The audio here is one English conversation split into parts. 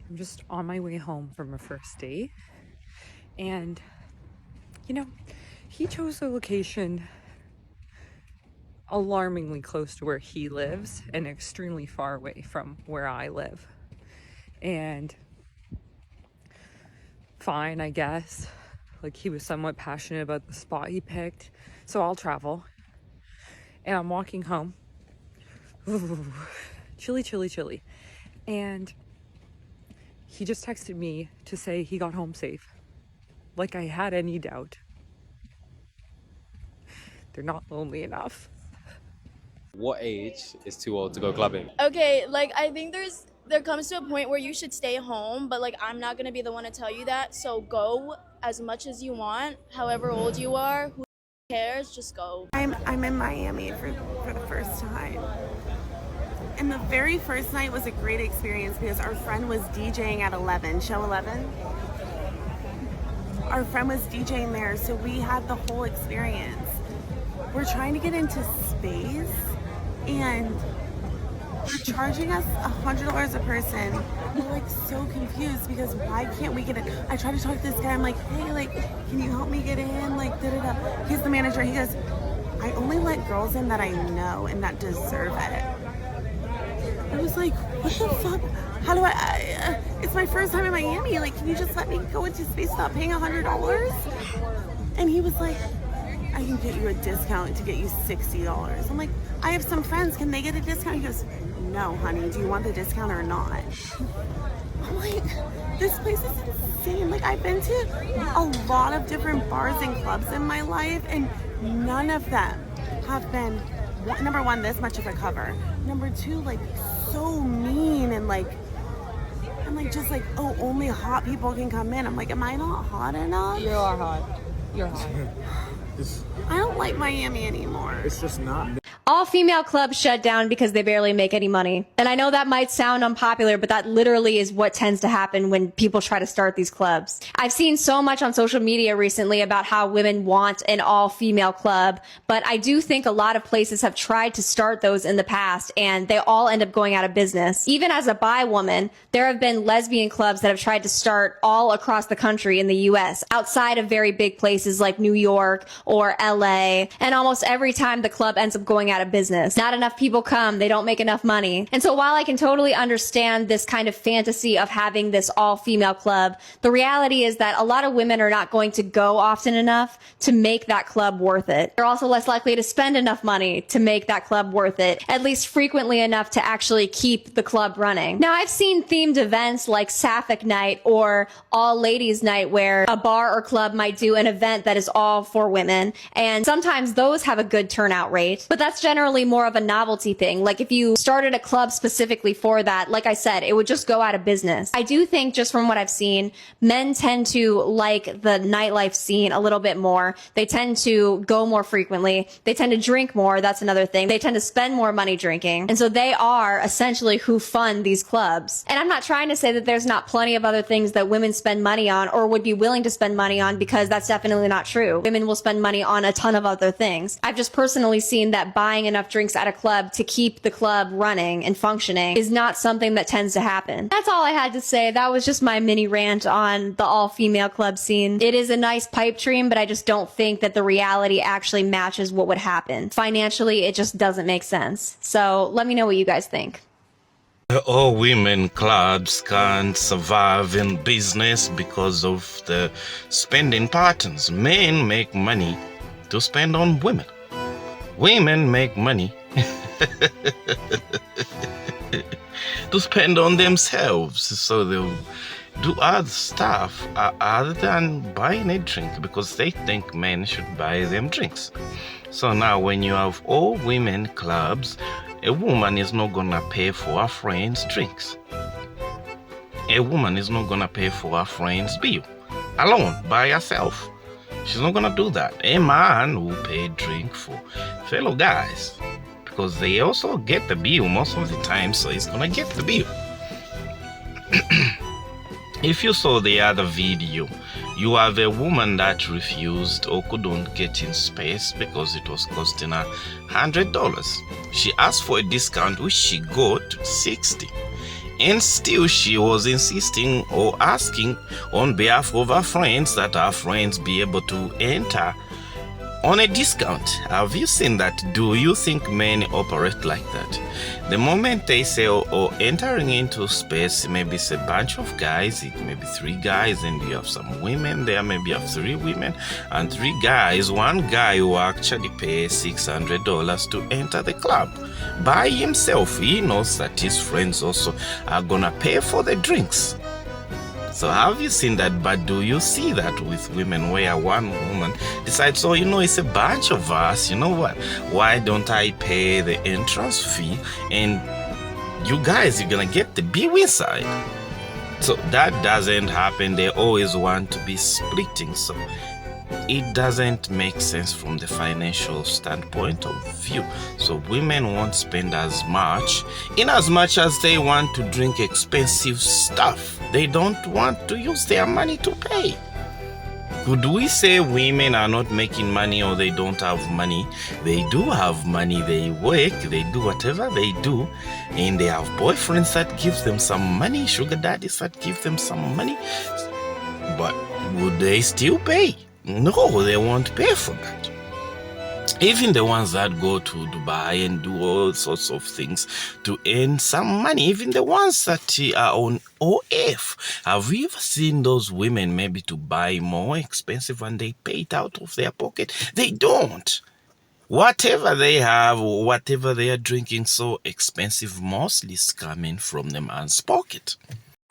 I'm just on my way home from a first date, and he chose a location alarmingly close to where he lives and extremely far away from where I live. And fine, I guess. Like, he was somewhat passionate about the spot he picked, so I'll travel. And I'm walking home. Ooh, chilly. And he just texted me to say he got home safe. Like I had any doubt. They're not lonely enough. What age is too old to go clubbing? Okay, like I think there comes to a point where you should stay home, but like I'm not gonna be the one to tell you that. So go as much as you want, however old you are. Who cares? Just go. I'm in Miami for the first time. And the very first night was a great experience because our friend was DJing at 11, show 11. Our friend was DJing there, so we had the whole experience. We're trying to get into space, and they're charging us $100 a person. We're like so confused because why can't we get in? I tried to talk to this guy. I'm like, hey, like, can you help me get in? Like, da-da-da. He's the manager. He goes, I only let girls in that I know and that deserve it. I was like, what the fuck? How do I it's my first time in Miami. Like, can you just let me go into space without paying $100? And he was like, I can get you a discount to get you $60. I'm like, I have some friends. Can they get a discount? He goes, no, honey. Do you want the discount or not? I'm like, this place is insane. Like, I've been to a lot of different bars and clubs in my life, and none of them have been, number one, this much of a cover. Number two, like, so mean and like, I'm like, just like, oh, only hot people can come in. I'm like, am I not hot enough? You are hot. You're hot. I don't like Miami anymore. It's just not. All female clubs shut down because they barely make any money. And I know that might sound unpopular, but that literally is what tends to happen when people try to start these clubs. I've seen so much on social media recently about how women want an all-female club, but I do think a lot of places have tried to start those in the past, and they all end up going out of business. Even as a bi woman, there have been lesbian clubs that have tried to start all across the country in the US, outside of very big places like New York or LA, and almost every time the club ends up going out of business. Not enough people come, they don't make enough money. And so while I can totally understand this kind of fantasy of having this all-female club, the reality is that a lot of women are not going to go often enough to make that club worth it. They're also less likely to spend enough money to make that club worth it, at least frequently enough to actually keep the club running. Now, I've seen themed events like Sapphic Night or All Ladies Night where a bar or club might do an event that is all for women, and sometimes those have a good turnout rate, but that's generally more of a novelty thing. Like if you started a club specifically for that, like I said, it would just go out of business. I do think, just from what I've seen, men tend to like the nightlife scene a little bit more. They tend to go more frequently. They tend to drink more. That's another thing. They tend to spend more money drinking. And so they are essentially who fund these clubs. And I'm not trying to say that there's not plenty of other things that women spend money on or would be willing to spend money on, because that's definitely not true. Women will spend money on a ton of other things. I've just personally seen that buying enough drinks at a club to keep the club running and functioning is not something that tends to happen. That's all I had to say. That was just my mini rant on the all-female club scene. It is a nice pipe dream, but I just don't think that the reality actually matches what would happen. Financially, it just doesn't make sense. So let me know what you guys think. All women clubs can't survive in business because of the spending patterns. Men make money to spend on women. Women make money to spend on themselves, so they'll do other stuff other than buying a drink because they think men should buy them drinks. So now when you have all women clubs, a woman is not gonna pay for her friend's drinks. A woman is not gonna pay for her friend's bill alone by herself. She's not gonna do that. A man will pay drink for fellow guys because they also get the bill most of the time, so he's gonna get the bill. If you saw the other video, you have a woman that refused or couldn't get in space because it was costing her $100. She asked for a discount, which she got $60. And still she was insisting or asking on behalf of her friends that her friends be able to enter on a discount. Have you seen that? Do you think men operate like that? The moment they say, entering into space, maybe it's a bunch of guys, it may be 3 guys, and you have some women there, maybe you have 3 women and 3 guys. One guy will actually pay $600 to enter the club by himself. He knows that his friends also are gonna pay for the drinks. So have you seen that? But do you see that with women, where one woman decides, oh, it's a bunch of us, you know what? Why don't I pay the entrance fee and you guys, you're gonna get the B side? So that doesn't happen. They always want to be splitting. So it doesn't make sense from the financial standpoint of view. So women won't spend as much, in as much as they want to drink expensive stuff. They don't want to use their money to pay. Could we say women are not making money or they don't have money? They do have money. They work, they do whatever they do, and they have boyfriends that give them some money, sugar daddies that give them some money. But would they still pay? No, they won't pay for that. Even the ones that go to Dubai and do all sorts of things to earn some money, even the ones that are on OF. Have you ever seen those women maybe to buy more expensive and they pay it out of their pocket? They don't. Whatever they have, or whatever they are drinking so expensive, mostly is coming from the man's pocket.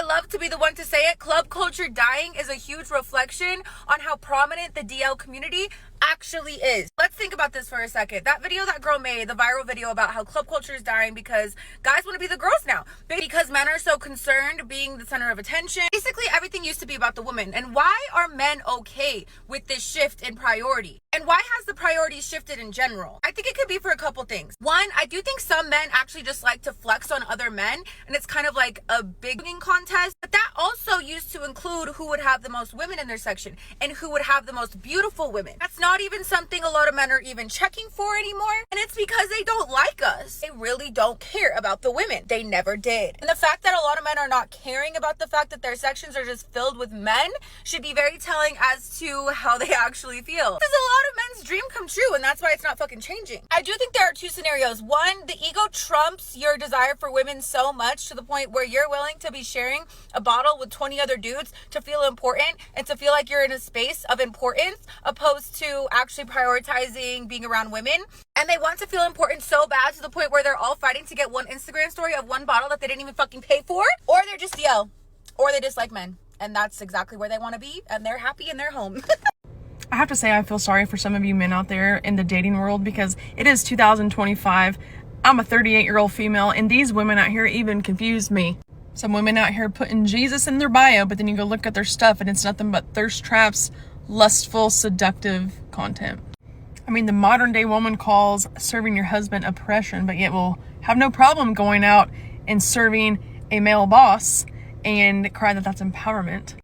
I love to be the one to say it. Club culture dying is a huge reflection on how prominent the DL community actually is. Let's think about this for a second. That video that girl made, the viral video about how club culture is dying because guys want to be the girls now, because men are so concerned being the center of attention. Basically, everything used to be about the woman. And why are men okay with this shift in priority? And why has the priority shifted in general? I think it could be for a couple things. One, I do think some men actually just like to flex on other men, and it's kind of like a big contest. But that also used to include who would have the most women in their section and who would have the most beautiful women. That's not even something a lot of men are even checking for anymore. And it's because they don't like us. They really don't care about the women. They never did. And the fact that a lot of men are not caring about the fact that their sections are just filled with men should be very telling as to how they actually feel. This is a lot of men's dream come true, and that's why it's not fucking changing. I do think there are 2 scenarios. One, the ego trumps your desire for women so much to the point where you're willing to be sharing a bottle with 20 other dudes to feel important and to feel like you're in a space of importance, opposed to actually prioritizing being around women. And they want to feel important so bad to the point where they're all fighting to get one Instagram story of one bottle that they didn't even fucking pay for, or they're just DL, or they dislike men. And that's exactly where they want to be, and they're happy in their home. I have to say, I feel sorry for some of you men out there in the dating world, because it is 2025. I'm a 38-year-old female, and these women out here even confuse me. Some women out here putting Jesus in their bio, but then you go look at their stuff and it's nothing but thirst traps, lustful, seductive content. I mean, the modern day woman calls serving your husband oppression, but yet will have no problem going out and serving a male boss and cry that that's empowerment.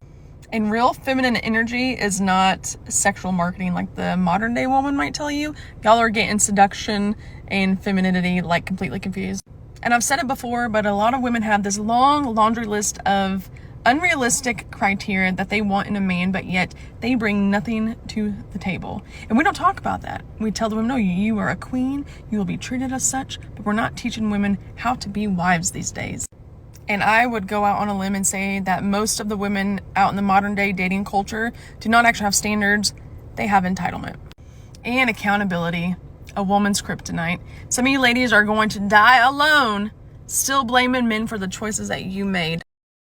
And real feminine energy is not sexual marketing like the modern day woman might tell you. Y'all are getting seduction and femininity like completely confused. And I've said it before, but a lot of women have this long laundry list of unrealistic criteria that they want in a man, but yet they bring nothing to the table. And we don't talk about that. We tell the women, no, you are a queen, you will be treated as such, but we're not teaching women how to be wives these days. And I would go out on a limb and say that most of the women out in the modern day dating culture do not actually have standards. They have entitlement and accountability, a woman's kryptonite. Some of you ladies are going to die alone, still blaming men for the choices that you made.